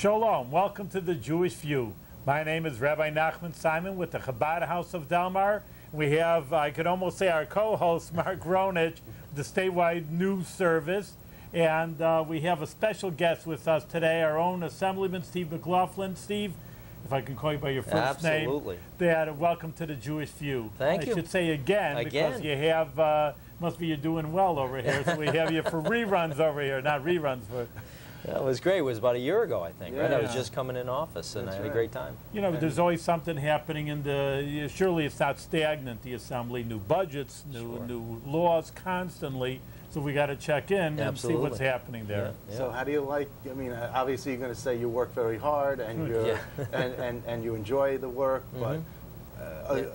Shalom, welcome to the Jewish View. My name is Rabbi Nachman Simon with the Chabad House of Delmar. We have, I could almost say, our co-host, Mark Ronich, the statewide news service. And we have a special guest with us today, our own Assemblyman Steve McLaughlin. Steve, if I can call you by your first name. Absolutely. Welcome to the Jewish View. Thank you. I should say again, because you have, must be you're doing well over here, so we have you for reruns over here, not reruns, but... Yeah, it was great. It was about a year ago, I think, right? I was Yeah. just coming in office, and That's I had a right. great time. You know, there's always something happening in the, surely it's not stagnant, the Assembly, new budgets, new laws constantly, so we got to check in and see what's Absolutely. happening there. Yeah. So how do you like, I mean, obviously you're going to say you work very hard and you're, Yeah. and you enjoy the work, but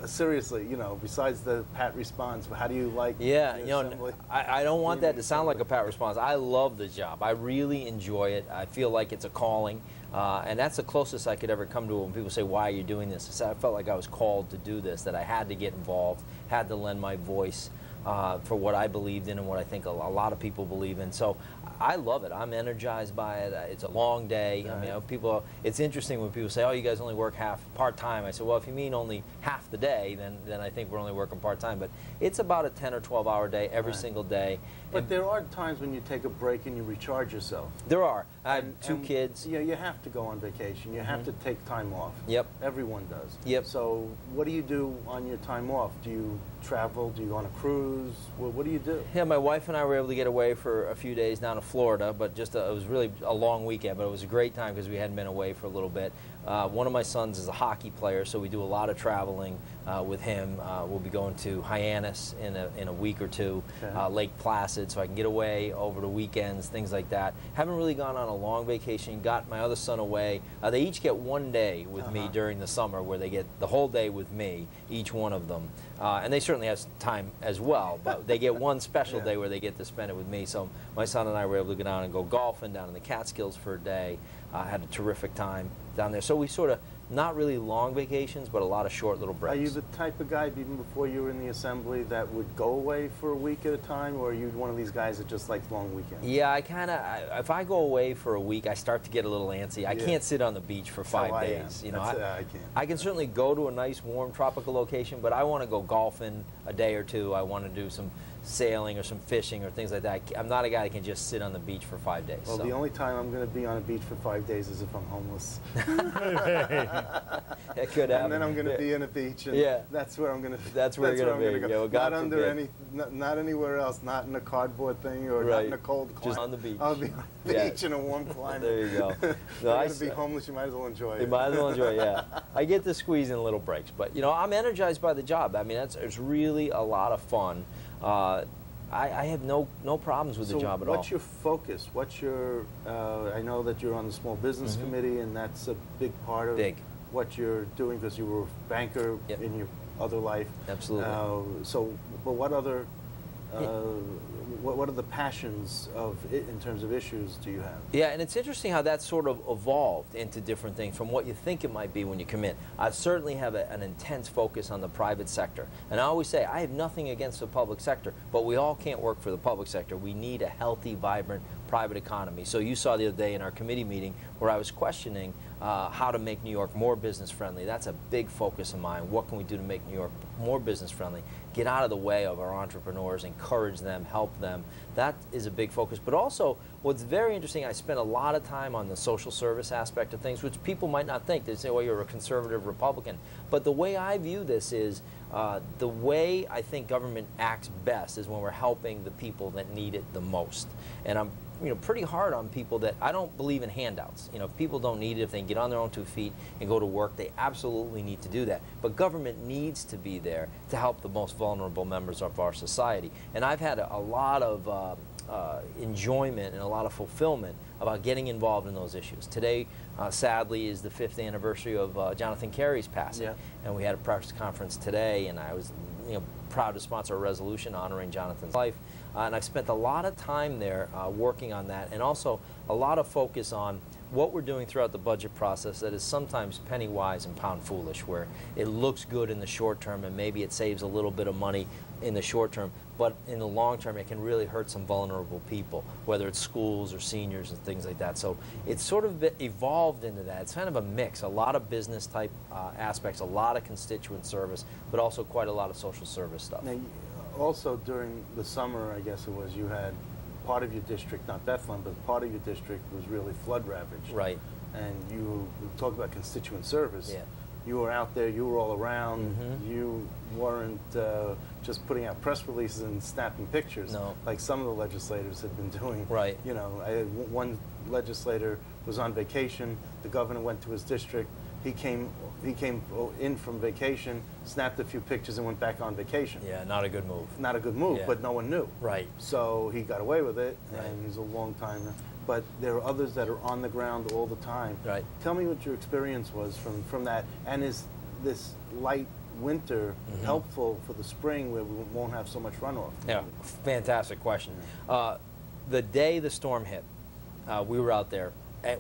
seriously, you know, besides the pat response, how do you like Yeah, the you know, Assembly? I don't want Being that to sound like a pat response. I love the job. I really enjoy it. I feel like it's a calling, and that's the closest I could ever come to it when people say, why are you doing this? I said, I felt like I was called to do this, that I had to get involved, had to lend my voice for what I believed in and what I think a lot of people believe in. So I love it. I'm energized by it. It's a long day. I mean, people. It's interesting when people say, "Oh, you guys only work part-time." I said, "Well, if you mean only half the day, then I think we're only working part-time." But it's about a 10 or 12-hour day every single day. But there are times when you take a break and you recharge yourself. There are. I have And- two and, kids. Yeah, you have to go on vacation. You have to take time off. Yep. Everyone does. Yep. So what do you do on your time off? Do you travel? Do you go on a cruise? What do you do? Yeah, my wife and I were able to get away for a few days down to Florida, but it was really a long weekend, but it was a great time because we hadn't been away for a little bit. One of my sons is a hockey player, so we do a lot of traveling with him. We'll be going to Hyannis in a week or two, Okay. Lake Placid, so I can get away over the weekends, things like that. Haven't really gone on a long vacation. Got my other son away. They each get one day with me during the summer where they get the whole day with me, each one of them. And they certainly have time as well, but they get one special day where they get to spend it with me. So my son and I were able to go down and go golfing down in the Catskills for a day. Had a terrific time down there. So we sort of, not really long vacations, but a lot of short little breaks. Are you the type of guy, even before you were in the Assembly, that would go away for a week at a time, or are you one of these guys that just likes long weekends? Yeah, I kind of, if I go away for a week, I start to get a little antsy. I can't sit on the beach for 5 how I days. am. You know, I can't. I can certainly go to a nice, warm, tropical location, but I want to go golfing a day or two. I want to do some sailing or some fishing or things like that. I'm not a guy that can just sit on the beach for 5 days. Well, so. the only time I'm going to be on a beach for 5 days is if I'm homeless. That could happen. And then I'm going to be in a beach, and that's where I'm going to. That's where you're going to be. Go. Yeah, well, God not under forbid. not anywhere else. Not in a cardboard thing, or not in a cold climate. Just on the beach. I'll be on the beach in a warm climate. There you go. If No, you're going to be homeless, you might as well enjoy it. You might as well enjoy it, yeah. I get to squeeze in little breaks, but you know, I'm energized by the job. I mean, it's really a lot of fun. I have no problems with the job at all. What's your focus? What's your? I know that you're on the Small Business Committee, and that's a big part of what you're doing because you were a banker in your other life. Absolutely. But what other? What are the passions of it in terms of issues do you have? Yeah, and it's interesting how that sort of evolved into different things from what you think it might be when you come in. I certainly have an intense focus on the private sector. And I always say, I have nothing against the public sector, but we all can't work for the public sector. We need a healthy, vibrant private economy. So you saw the other day in our committee meeting where I was questioning how to make New York more business friendly. That's a big focus of mine. What can we do to make New York more business friendly? Get out of the way of our entrepreneurs, encourage them, help them. That is a big focus. But also, what's very interesting, I spent a lot of time on the social service aspect of things, which people might not think. They say, well, you're a conservative Republican. But the way I view this is, the way I think government acts best is when we're helping the people that need it the most. And I'm pretty hard on people that I don't believe in handouts. If people don't need it, if they can get on their own 2 feet and go to work, they absolutely need to do that. But government needs to be there to help the most vulnerable members of our society. And I've had a lot of enjoyment and a lot of fulfillment about getting involved in those issues. Today, sadly, is the 5th anniversary of Jonathan Kerry's passing. And we had a press conference today, and I was proud to sponsor a resolution honoring Jonathan's life. And I've spent a lot of time there working on that, and also a lot of focus on what we're doing throughout the budget process that is sometimes penny wise and pound foolish, where it looks good in the short term and maybe it saves a little bit of money in the short term, but in the long term it can really hurt some vulnerable people, whether it's schools or seniors and things like that. So it's sort of evolved into that. It's kind of a mix, a lot of business type aspects, a lot of constituent service, but also quite a lot of social service stuff. Now, also during the summer, I guess it was, you had part of your district, not Bethlehem, but part of your district was really flood ravaged. Right. And you talk about constituent service. Yeah. You were out there, you were all around, you weren't just putting out press releases and snapping pictures like some of the legislators had been doing. Right. You know, one legislator was on vacation, the governor went to his district, he came in from vacation, snapped a few pictures and went back on vacation. Yeah, not a good move. Not a good move, but no one knew. Right. So he got away with it, and he's a long timer. But there are others that are on the ground all the time. Right. Tell me what your experience was from that, and is this light winter helpful for the spring where we won't have so much runoff? Yeah, fantastic question. The day the storm hit, we were out there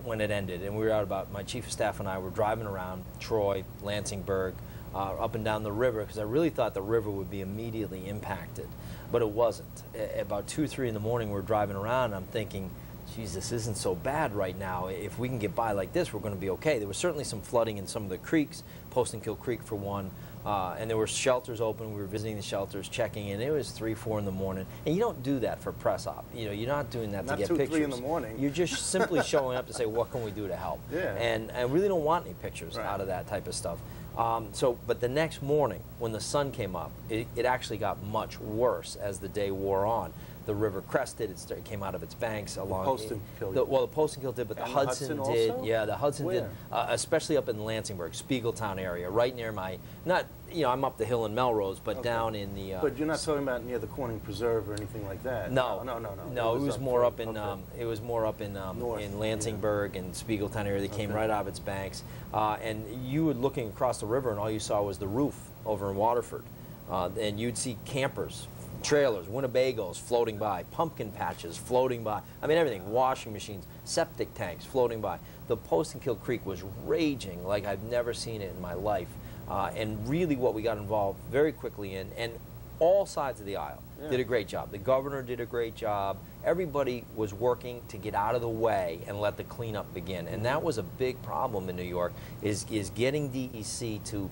when it ended, and we were out about, my chief of staff and I were driving around Troy, Lansingburg, up and down the river, because I really thought the river would be immediately impacted, but it wasn't. About 2, 3 in the morning, we were driving around, and I'm thinking, geez, this isn't so bad right now. If we can get by like this, we're going to be okay. There was certainly some flooding in some of the creeks, Post and Kill Creek for one, and there were shelters open. We were visiting the shelters, checking in. It was 3, 4 in the morning, and you don't do that for press op. You know, you're not doing that to get 2, pictures. 3 in the morning. You're just simply showing up to say, what can we do to help? Yeah. And I really don't want any pictures out of that type of stuff. But the next morning, when the sun came up, it actually got much worse as the day wore on. The river crested, it came out of its banks along. The Post and Kill. Well, the Post and Kill did, but the Hudson did. Also? Yeah, the Hudson Where? did, especially up in Lansingburg, Spiegeltown area, right near I'm up the hill in Melrose, but down in the. But you're not talking about near the Corning Preserve or anything like that. No, no. It was more up in Lansingburg and Spiegeltown area. They came right out of its banks, and you were looking across the river, and all you saw was the roof over in Waterford, and you'd see campers, trailers, Winnebagos floating by, pumpkin patches floating by. I mean, everything, washing machines, septic tanks floating by. The Post and Kill Creek was raging like I've never seen it in my life. And really what we got involved very quickly in, and all sides of the aisle did a great job. The governor did a great job. Everybody was working to get out of the way and let the cleanup begin. And that was a big problem in New York, is getting DEC to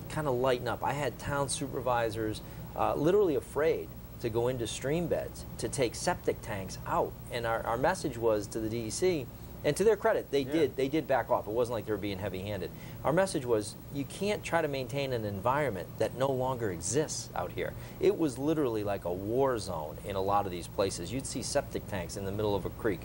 kind of lighten up. I had town supervisors literally afraid to go into stream beds to take septic tanks out. And our message was to the DEC, and to their credit, they did back off. It wasn't like they were being heavy-handed. Our message was, you can't try to maintain an environment that no longer exists out here. It was literally like a war zone in a lot of these places. You'd see septic tanks in the middle of a creek,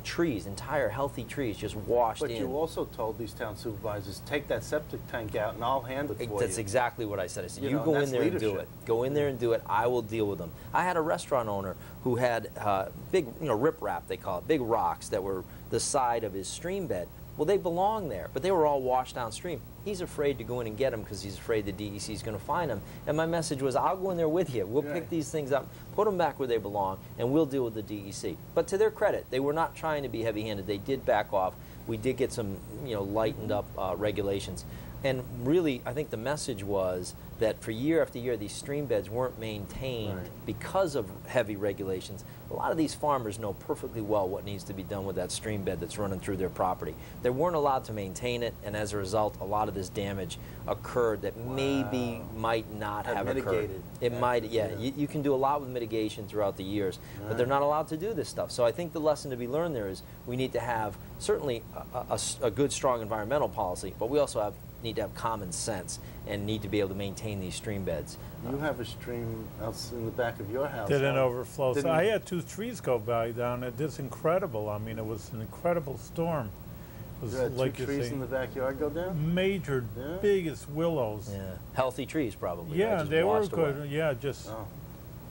trees, entire healthy trees just washed in. But you also told these town supervisors, take that septic tank out and I'll handle it for you. That's exactly what I said. I said, you go in there and do it. Go in there and do it. I will deal with them. I had a restaurant owner who had big, riprap, they call it, big rocks that were the side of his stream bed. Well, they belong there, but they were all washed downstream. He's afraid to go in and get them because he's afraid the DEC is going to find them. And my message was, I'll go in there with you. We'll pick these things up, put them back where they belong, and we'll deal with the DEC. But to their credit, they were not trying to be heavy-handed. They did back off. We did get some, lightened up regulations. And really, I think the message was that for year after year, these stream beds weren't maintained because of heavy regulations. A lot of these farmers know perfectly well what needs to be done with that stream bed that's running through their property. They weren't allowed to maintain it, and as a result, a lot of this damage occurred that maybe might not have occurred. It might, you can do a lot with mitigation throughout the years, but they're not allowed to do this stuff. So I think the lesson to be learned there is we need to have certainly a good, strong environmental policy, but we also need to have common sense and need to be able to maintain these stream beds. You have a stream out in the back of your house. Didn't overflow. So I had 2 trees go by down. It's incredible. I mean, it was an incredible storm. It was, you had like 2 trees in the backyard go down? Major, biggest willows. Yeah, healthy trees probably. Yeah, right? they were good. Yeah, just. Oh.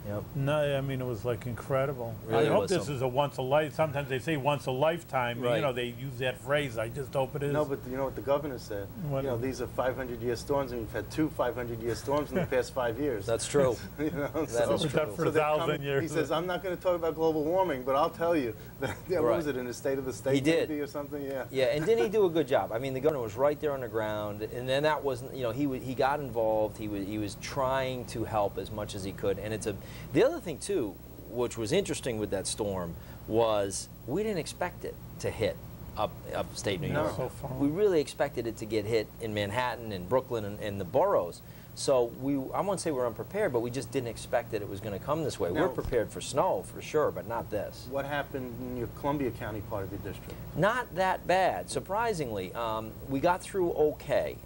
Yep. No, I mean, it was like incredible. Really I hope was this something. is a once a life. Sometimes they say once a lifetime. Right. You know, they use that phrase. I just hope it is. No, but you know what the governor said? What? You know, these are 500-year storms, and we've had 2 500-year storms in the past 5 years. That's true. You know, That so, is We're done true. for so they're 1,000 coming- years. He says, I'm not going to talk about global warming, but I'll tell you. That, yeah, Right. What was it, in the State of the State He did. maybe or something? Yeah. Yeah, and didn't he do a good job? I mean, the governor was right there on the ground, and then that wasn't, you know, he got involved. He was trying to help as much as he could, and the other thing too, which was interesting with that storm, was we didn't expect it to hit upstate New No. York. So far. We really expected it to get hit in Manhattan and Brooklyn and the boroughs. So I won't say we're unprepared, but we just didn't expect that it was going to come this way. Now- We're prepared for snow for sure, but not this. What happened in your Columbia County part of your district? Not that bad, surprisingly. We got through okay,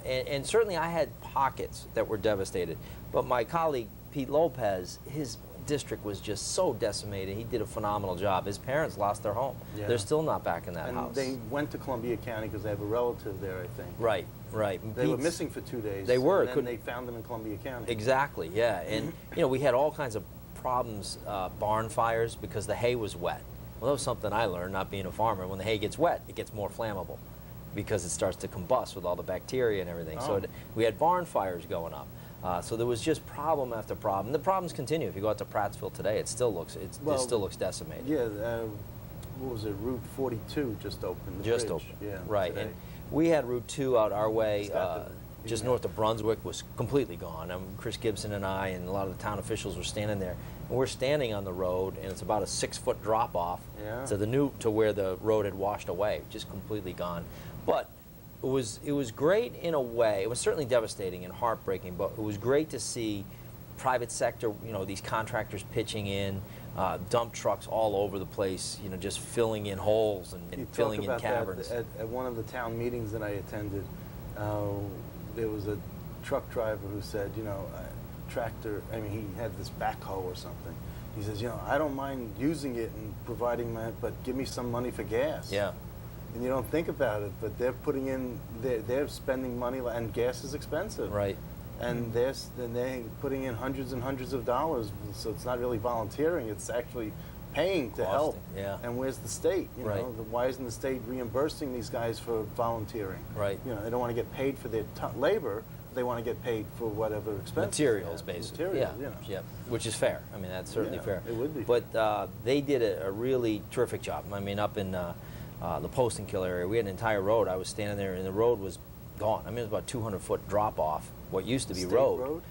and certainly I had pockets that were devastated. But my colleague Pete Lopez, his district was just so decimated. He did a phenomenal job. His parents lost their home. Yeah. They're still not back in that And house. they went to Columbia County because they have a relative there, I think. Right, right. And They were Pete's- missing for 2 days. They were. And then Couldn't- they found them in Columbia County. Exactly, yeah. And you know, we had all kinds of problems, barn fires, because the hay was wet. Well, that was something I learned, not being a farmer. When the hay gets wet, it gets more flammable because it starts to combust with all the bacteria and everything. So Oh. we had barn fires going up. So there was just problem after problem. The problems continue. If you go out to Prattsville today, it still looks decimated. Yeah, what was it? Route 42 just opened. The Just bridge. open. Yeah, Right. today. And we had Route 2 out our way, Stopped it. just Yeah. north of Brunswick, was completely gone. Chris Gibson and I and a lot of the town officials were standing there. And we're standing on the road, and it's about a 6-foot drop off Yeah. to where the road had washed away, just completely gone. But it was great in a way. It was certainly devastating and heartbreaking, but it was great to see private sector, you know, these contractors pitching in, dump trucks all over the place, you know, just filling in holes You and talk filling in about caverns. that at one of the town meetings that I attended. There was a truck driver who said, you know, tractor. I mean, he had this backhoe or something. He says, you know, I don't mind using it and providing but give me some money for gas. Yeah. And you don't think about it, but they're putting in, they're spending money, and gas is expensive. Right. And they're putting in hundreds and hundreds of dollars, so it's not really volunteering, it's actually paying to help. Costing, yeah. And where's the state? You Right. know, why isn't the state reimbursing these guys for volunteering? Right. You know, they don't want to get paid for their labor, they want to get paid for whatever expenses. Materials, they have. basically. Materials, yeah. you know. Yeah. Which is fair. I mean, that's certainly Yeah, fair. it would be But they did a really terrific job. I mean, up in the Post and Kill area, we had an entire road. I was standing there, and the road was gone. I mean, it was about 200-foot drop off. What used to be State road. road?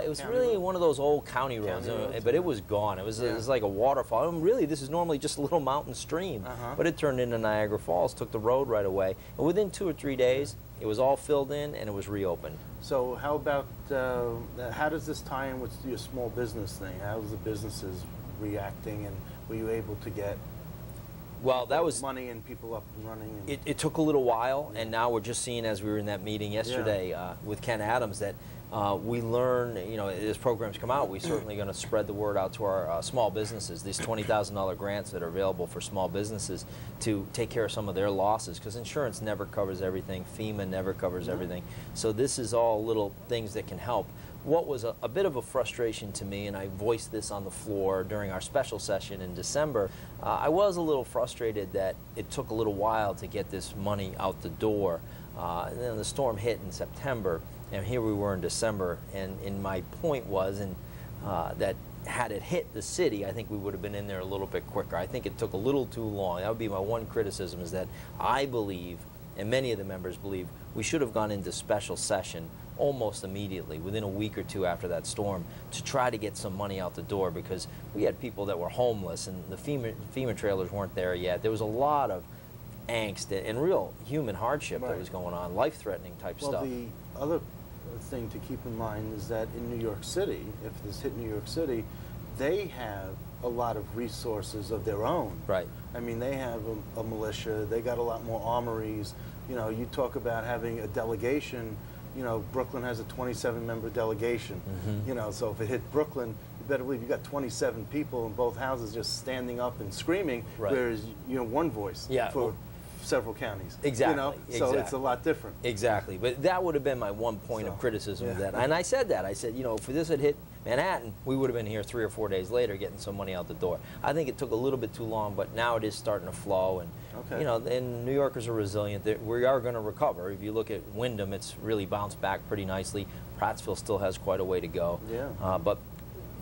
It was County really road? one of those old county roads, roads, but yeah. it was gone. It was Yeah. like a waterfall. I mean, really, this is normally just a little mountain stream, Uh-huh. but it turned into Niagara Falls, took the road right away. And within 2 or 3 days, it was all filled in and it was reopened. So how about, how does this tie in with your small business thing? How's the businesses reacting, and were you able to get Well, that was money and people up and running? And It took a little while, and now we're just seeing, as we were in that meeting yesterday with Ken Adams, that we learn, you know, as programs come out, we're certainly going to spread the word out to our small businesses, these $20,000 grants that are available for small businesses to take care of some of their losses, because insurance never covers everything, FEMA never covers everything. So this is all little things that can help. What was a bit of a frustration to me, and I voiced this on the floor during our special session in December, I was a little frustrated that it took a little while to get this money out the door. And then the storm hit in September, and here we were in December, and my point was that had it hit the city, I think we would have been in there a little bit quicker. I think it took a little too long. That would be my one criticism, is that I believe, and many of the members believe, we should have gone into special session almost immediately, within a week or two after that storm, to try to get some money out the door, because we had people that were homeless, and the FEMA trailers weren't there yet. There was a lot of angst and real human hardship that Right. was going on, life-threatening type well, stuff. the other thing to keep in mind is that in New York City, if this hit New York City, they have a lot of resources of their own. Right. I mean, they have a militia. They got a lot more armories. You know, you talk about having a delegation. You know, Brooklyn has a 27-member delegation. You know, so if it hit Brooklyn, you better believe you got 27 people in both houses just standing up and screaming. Right. Whereas, you know, one voice Yeah. for several counties. Exactly. You know, so exactly. it's a lot different. Exactly, but that would have been my one point of criticism of that. And I said that. I said, you know, if this had hit Manhattan, we would have been here 3 or 4 days later getting some money out the door. I think it took a little bit too long, but now it is starting to flow. And, you know, and New Yorkers are resilient. We are going to recover. If you look at Wyndham, it's really bounced back pretty nicely. Prattsville still has quite a way to go. Yeah. But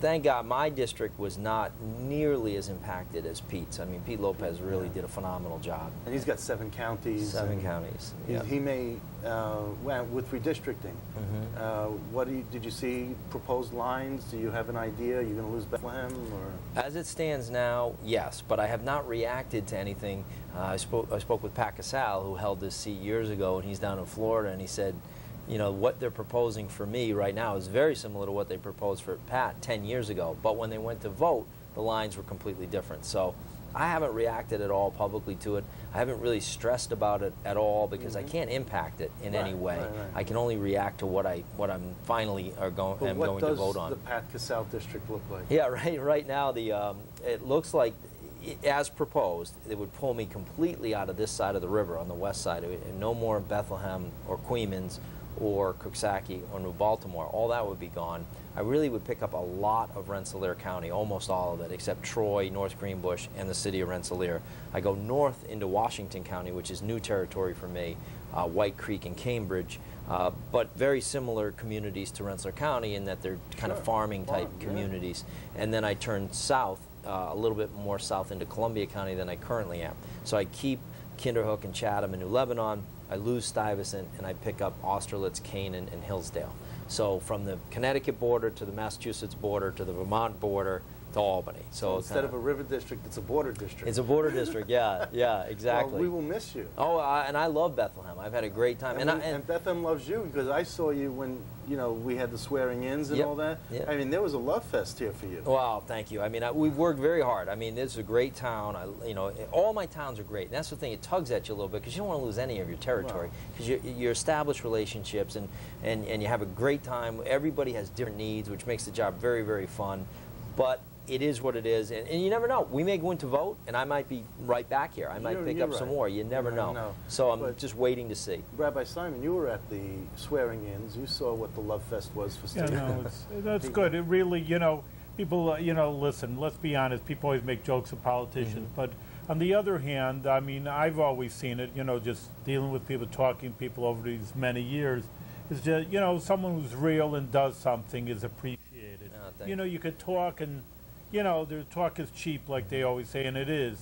thank God my district was not nearly as impacted as Pete's. I mean, Pete Lopez really did a phenomenal job. And he's got 7 counties. 7 counties. Yeah. He may, well, with redistricting, did you see proposed lines? Do you have an idea? Are you going to lose Bethlehem? Or? As it stands now, yes, but I have not reacted to anything. I spoke with Pat Casal, who held this seat years ago, and he's down in Florida, and he said, you know, what they're proposing for me right now is very similar to what they proposed for Pat 10 years ago. But when they went to vote, the lines were completely different. So I haven't reacted at all publicly to it. I haven't really stressed about it at all because I can't impact it in any way. I can only react to what I'm finally going to vote on. What does the Pat Casal district look like? Yeah, right now it looks like, as proposed, it would pull me completely out of this side of the river on the west side. No more Bethlehem or Queens or Coxsackie or New Baltimore. All that would be gone. I really would pick up a lot of Rensselaer County, almost all of it, except Troy, North Greenbush, and the city of Rensselaer. I go north into Washington County, which is new territory for me, White Creek and Cambridge, but very similar communities to Rensselaer County in that they're kind of farming type communities. And then I turn south, a little bit more south into Columbia County than I currently am. So I keep Kinderhook and Chatham and New Lebanon, I lose Stuyvesant, and I pick up Austerlitz, Canaan, and Hillsdale. So from the Connecticut border to the Massachusetts border to the Vermont border to Albany. So instead of a river district, it's a border district. It's a border district, yeah, exactly. Well, we will miss you. Oh, and I love Bethlehem. I've had a great time. And Bethlehem loves you because I saw you when, you know, we had the swearing-ins and all that. I mean, there was a love fest here for you. Wow, thank you. I mean, we've worked very hard. I mean, this is a great town. You know, all my towns are great. And that's the thing, it tugs at you a little bit because you don't want to lose any of your territory because you establish relationships and you have a great time. Everybody has different needs, which makes the job very, very fun. But it is what it is, and you never know. We may go into vote, and I might be right back here. I might pick up some more. You never know. So I'm just waiting to see. Rabbi Simon, you were at the swearing-ins. You saw what the love fest was for students. Yeah, no, that's good. It really, you know, people, you know, listen, let's be honest. People always make jokes of politicians, but on the other hand, I mean, I've always seen it, you know, just dealing with people, talking to people over these many years, is just, you know, someone who's real and does something is appreciated. You know, you could talk and, you know, their talk is cheap, like they always say, and it is.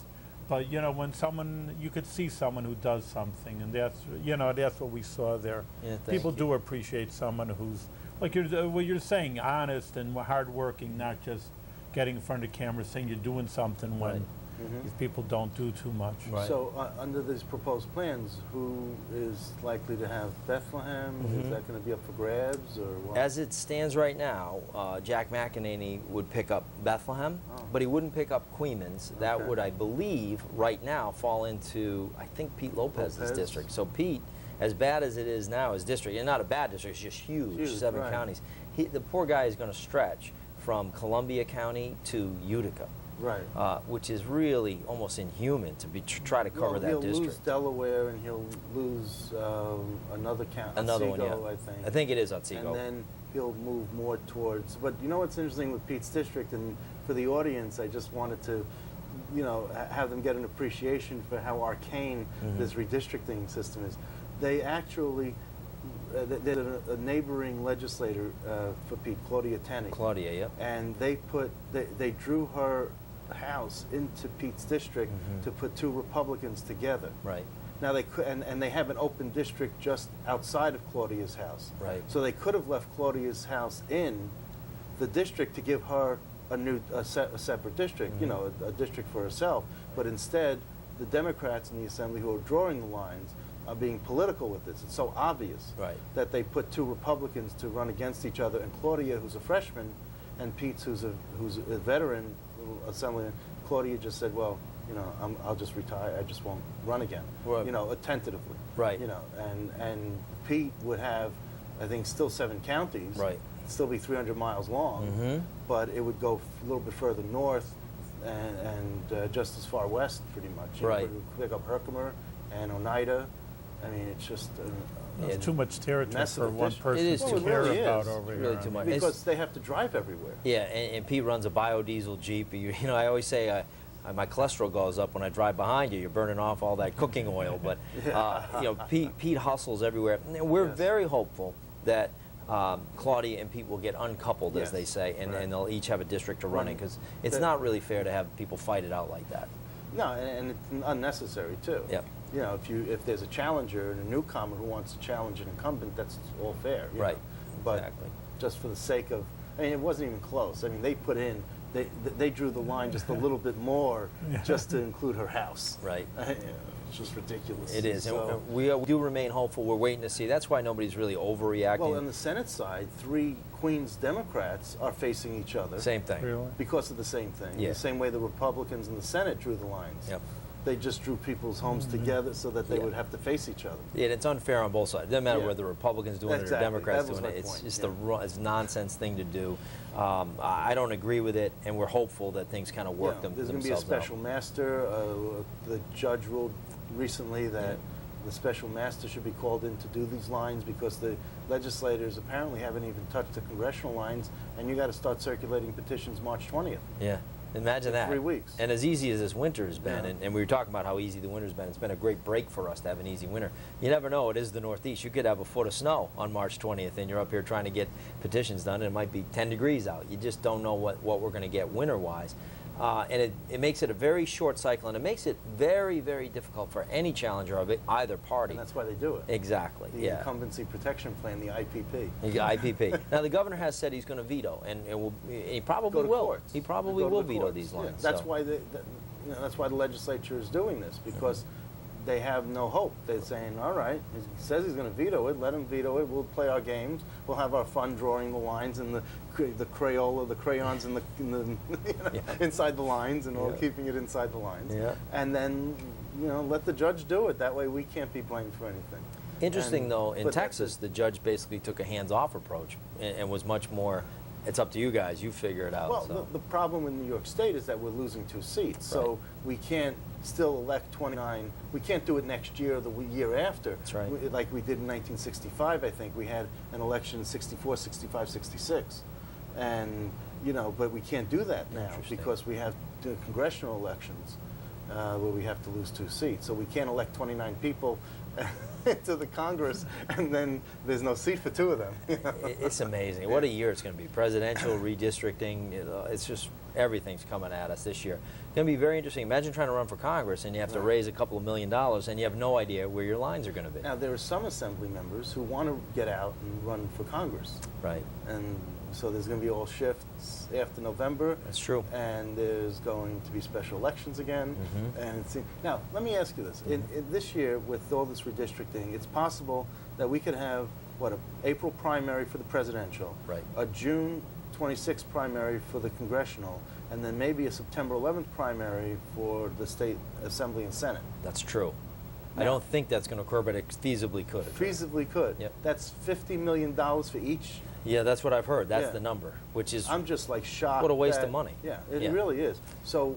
But, you know, when you could see someone who does something, and that's, you know, that's what we saw there. Yeah, people do appreciate someone who's, like what you're saying, honest and hardworking, not just getting in front of the camera saying you're doing something when these people don't do too much. So under these proposed plans, who is likely to have Bethlehem? Is that going to be up for grabs or what? As it stands right now, Jack McEnany would pick up Bethlehem, but he wouldn't pick up Queens. That would, I believe, right now fall into, I think, Pete Lopez's district. So Pete, as bad as it is now, his district, and not a bad district, it's just huge 7 counties. The poor guy is going to stretch from Columbia County to Utica. Which is really almost inhuman to try to cover that district. He'll lose Delaware and he'll lose another county. Another one, I think. I think it is Otsego. And then he'll move more towards. But you know what's interesting with Pete's district, and for the audience, I just wanted to, you know, have them get an appreciation for how arcane this redistricting system is. They actually. There's a neighboring legislator for Pete, Claudia Tenney. Claudia, yep. And they drew her house into Pete's district to put 2 Republicans together. Now they could, and they have an open district just outside of Claudia's house. So they could have left Claudia's house in the district to give her a separate district, you know, a district for herself. But instead, the Democrats in the Assembly who are drawing the lines are being political with this. It's so obvious that they put 2 Republicans to run against each other, and Claudia, who's a freshman, and Pete, who's a veteran Assemblyman. Claudia just said, "Well, you know, I'll just retire. I just won't run again." You know, tentatively. You know, and Pete would have, I think, still 7 counties. Still be 300 miles long, but it would go a little bit further north and just as far west, pretty much. You would pick up Herkimer and Oneida. I mean, it's just It's too much territory mess of for one dish- person It is to too care much. about It's over here. really too much. because they have to drive everywhere. Yeah, and Pete runs a biodiesel Jeep. You know, I always say my cholesterol goes up when I drive behind you. You're burning off all that cooking oil. But, you know, Pete hustles everywhere. And we're very hopeful that Claudia and Pete will get uncoupled, as they say, and they'll each have a district to run in, because it's not really fair to have people fight it out like that. No, and it's unnecessary too. Yep. You know, if there's a challenger and a newcomer who wants to challenge an incumbent, that's all fair. You Right. know? But Exactly. just for the sake of, I mean, it wasn't even close. I mean, they drew the line just a little bit more just to include her house. Right. It's just ridiculous. It is. So, And we do remain hopeful. We're waiting to see. That's why nobody's really overreacting. well, on the Senate side, 3 Queens Democrats are facing each other. Same thing. Really? Because of the same thing. Yeah. The same way the Republicans in the Senate drew the lines. Yep. They just drew people's homes together so that they Yeah. would have to face each other. Yeah, it's unfair on both sides. It doesn't matter Yeah. whether the Republicans doing it or Exactly. Democrats That was doing it. my It's point. just Yeah. it's a nonsense thing to do. I don't agree with it, and we're hopeful that things kind of work There's going to be a themselves special out. master. The judge ruled recently that the special master should be called in to do these lines because the legislators apparently haven't even touched the congressional lines, and you got to start circulating petitions March 20th. Yeah. Imagine In that. 3 weeks. And as easy as this winter has been, Yeah. and we were talking about how easy the winter's been, it's been a great break for us to have an easy winter. You never know, it is the Northeast. You could have a foot of snow on March 20th, and you're up here trying to get petitions done, and it might be 10 degrees out. You just don't know what we're going to get winter-wise. And it makes it a very short cycle, and it makes it very, very difficult for any challenger of either party. And that's why they do it. Exactly, The yeah. Incumbency Protection Plan, the IPP. IPP. Now, the governor has said he's going to veto, and he probably Go to will. courts. He probably Go to will the veto courts. these Yeah, lines. that's so. why that's why the legislature is doing this, because they have no hope. They're saying, all right, he says he's going to veto it, let him veto it, we'll play our games, we'll have our fun drawing the lines and the Crayola, the crayons in the inside the lines and all, Yeah. keeping it inside the lines. Yeah. And then, let the judge do it. That way we can't be blamed for anything. Interesting, And- though, in but that's Texas, the judge basically took a hands-off approach and was much more, it's up to you guys, you figure it out. Well, so. the problem in New York State is that we're losing 2 seats, so Right. we can't still elect 29. We can't do it next year or the year after. That's right. Like we did in 1965, I think. We had an election in 64, 65, 66. And, but we can't do that now Interesting. because we have the congressional elections where we have to lose 2 seats. So we can't elect 29 people to the Congress, and then there's no seat for 2 of them. It's amazing. What a year it's going to be. Presidential, redistricting, it's just everything's coming at us this year. It's going to be very interesting. Imagine trying to run for Congress and you have to raise a couple of $1 million and you have no idea where your lines are going to be. Now, there are some Assembly members who want to get out and run for Congress. Right. And so there's going to be all shifts after November. That's true. And there's going to be special elections again. And now, let me ask you this. In this year, with all this redistricting, it's possible that we could have, an April primary for the presidential, Right. a June 26th primary for the congressional, and then maybe a September 11th primary for the state assembly and senate. That's true. I Now- don't think that's going to occur, but it feasibly could occur. Feasibly could. Yep. That's $50 million for each. Yeah, that's what I've heard. That's Yeah. the number, which is I'm just like shocked. What a waste that- of money. Yeah, it Yeah. really is. So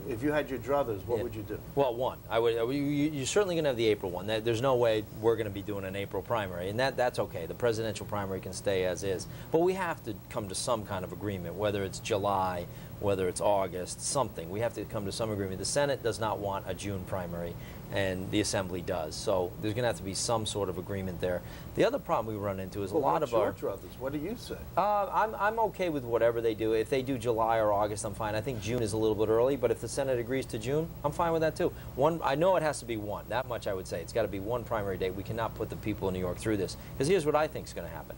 if you had your druthers, what Yeah. would you do? Well, one. You're certainly going to have the April one. There's no way we're going to be doing an April primary, and that's okay. The presidential primary can stay as is. But we have to come to some kind of agreement, whether it's July, whether it's August, something. We have to come to some agreement. The Senate does not want a June primary, and the Assembly does. So there's going to have to be some sort of agreement there. The other problem we run into is a lot of our... What's your druthers? What do you say? I'm okay with whatever they do. If they do July or August, I'm fine. I think June is a little bit early, but if the Senate agrees to June, I'm fine with that too. I know it has to be one. That much I would say. It's got to be one primary date. We cannot put the people in New York through this. Because here's what I think is going to happen.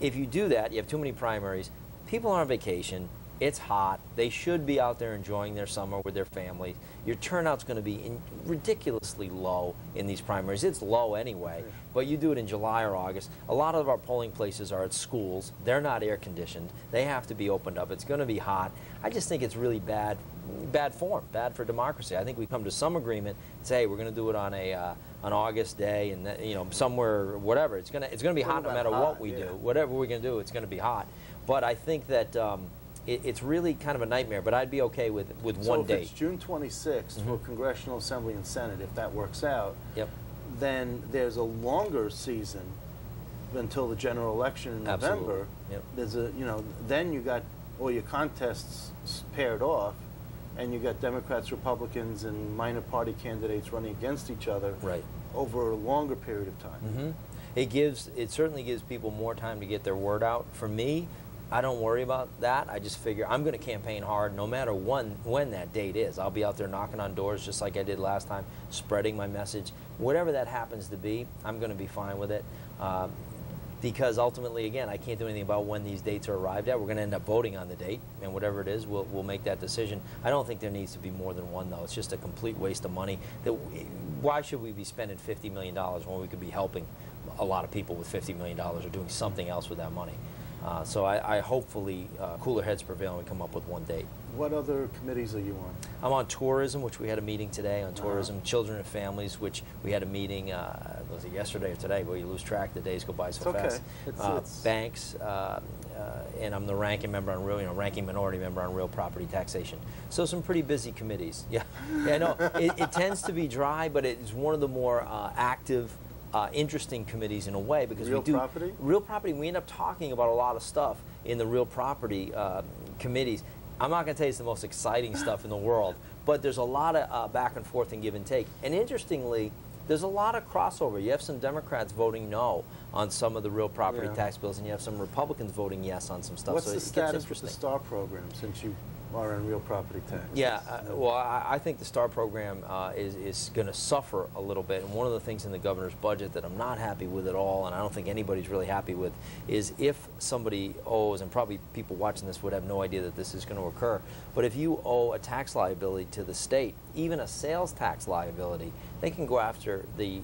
If you do that, you have too many primaries, people are on vacation, it's hot, they should be out there enjoying their summer with their families. Your turnout's going to be ridiculously low in these primaries. It's low anyway, but you do it in July or August. A lot of our polling places are at schools. They're not air conditioned. They have to be opened up. It's going to be hot. I just think it's really bad form, bad for democracy. I think we come to some agreement, say, hey, we're going to do it on an August day, and somewhere, whatever. It's going to be hot no matter what we do. Whatever we're going to do, it's going to be hot. But I think that it's really kind of a nightmare, but I'd be okay with So one if date. it's June 26th for Congressional Assembly and Senate, if that works out, Yep. then there's a longer season until the general election in Absolutely. November. Yep. There's a, then you got all your contests paired off, and you got Democrats, Republicans, and minor party candidates running against each other Right. over a longer period of time. It certainly gives people more time to get their word out. For me, I don't worry about that. I just figure I'm going to campaign hard no matter when that date is. I'll be out there knocking on doors just like I did last time, spreading my message. Whatever that happens to be, I'm going to be fine with it. Because ultimately, again, I can't do anything about when these dates are arrived at. We're going to end up voting on the date, and whatever it is, we'll make that decision. I don't think there needs to be more than one, though. It's just a complete waste of money. Why should we be spending $50 million when we could be helping a lot of people with $50 million or doing something else with that money? So I hopefully cooler heads prevail and we come up with one date. What other committees are you on? I'm on tourism, which we had a meeting today on tourism, children and families, which we had a meeting, was it yesterday or today? Well, you lose track, the days go by so fast. It's Banks, and I'm the ranking member on ranking minority member on real property taxation. So some pretty busy committees. Yeah, I know. It tends to be dry, but it's one of the more active, interesting committees in a way, because real we do property? Real property. We end up talking about a lot of stuff in the real property committees. I'm not going to tell you it's the most exciting stuff in the world, but there's a lot of back and forth and give and take. And interestingly, there's a lot of crossover. You have some Democrats voting no on some of the real property tax bills, and you have some Republicans voting yes on some stuff. What's so the it gets status with interesting. the STAR program, since you are on real property tax? Yeah, well, I think the STAR program is going to suffer a little bit. And one of the things in the governor's budget that I'm not happy with at all, and I don't think anybody's really happy with, is if somebody owes, and probably people watching this would have no idea that this is going to occur, but if you owe a tax liability to the state, even a sales tax liability, they can go after the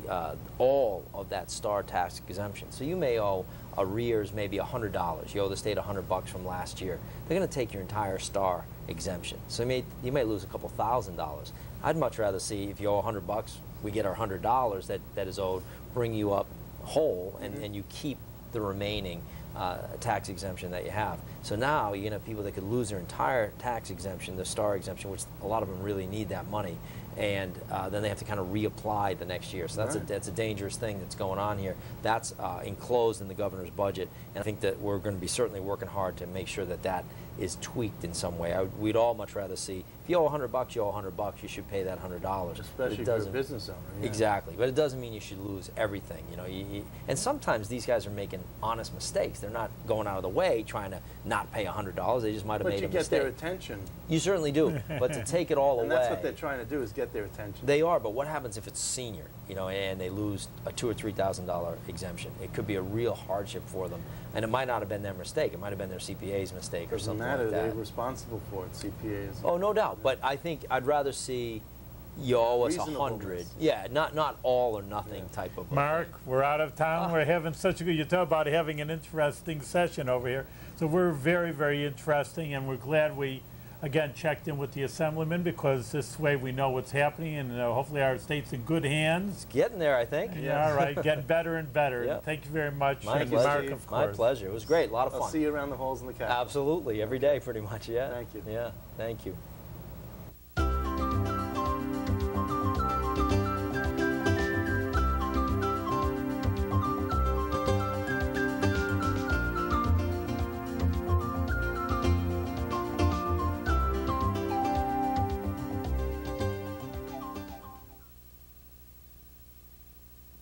all of that STAR tax exemption. So you may owe arrears maybe $100. You owe the state $100 from last year. They're going to take your entire STAR exemption. So you may lose a couple $1,000s. I'd much rather see, if you owe $100, we get our $100 that is owed, bring you up whole, and you keep the remaining tax exemption that you have. So now you're going to have people that could lose their entire tax exemption, the STAR exemption, which a lot of them really need that money, and then they have to kind of reapply the next year. So that's a dangerous thing that's going on here. That's enclosed in the governor's budget, and I think that we're going to be certainly working hard to make sure that that is tweaked in some way. We'd all much rather see, if you owe $100, you owe $100, you should pay that $100. Especially if you're a business owner. Yeah. Exactly, but it doesn't mean you should lose everything. And sometimes these guys are making honest mistakes. They're not going out of the way trying to not pay $100. They just might have made a mistake. But you get their attention. You certainly do, but to take it all away. And that's what they're trying to do, is get their attention. They are, but what happens if it's senior, and they lose a $2,000 or $3,000 exemption? It could be a real hardship for them, and it might not have been their mistake. It might have been their CPA's mistake or something like that. They're responsible for it, CPAs. Oh, no doubt, but I think I'd rather see you owe us 100. Yeah, not all or nothing type of. Mark, we're out of time. We're having such a good, you talk about having an interesting session over here. So we're very, very interesting, and we're glad we, again, checked in with the Assemblyman, because this way we know what's happening, and hopefully our state's in good hands. Getting there, I think. Yeah, all right, getting better and better. Yep. Thank you very much. My And pleasure. Mark, of course. My pleasure. It was great. A lot of fun. I'll see you around the halls in the Capitol. Absolutely. Every day, pretty much, yeah. Thank you. Yeah, thank you.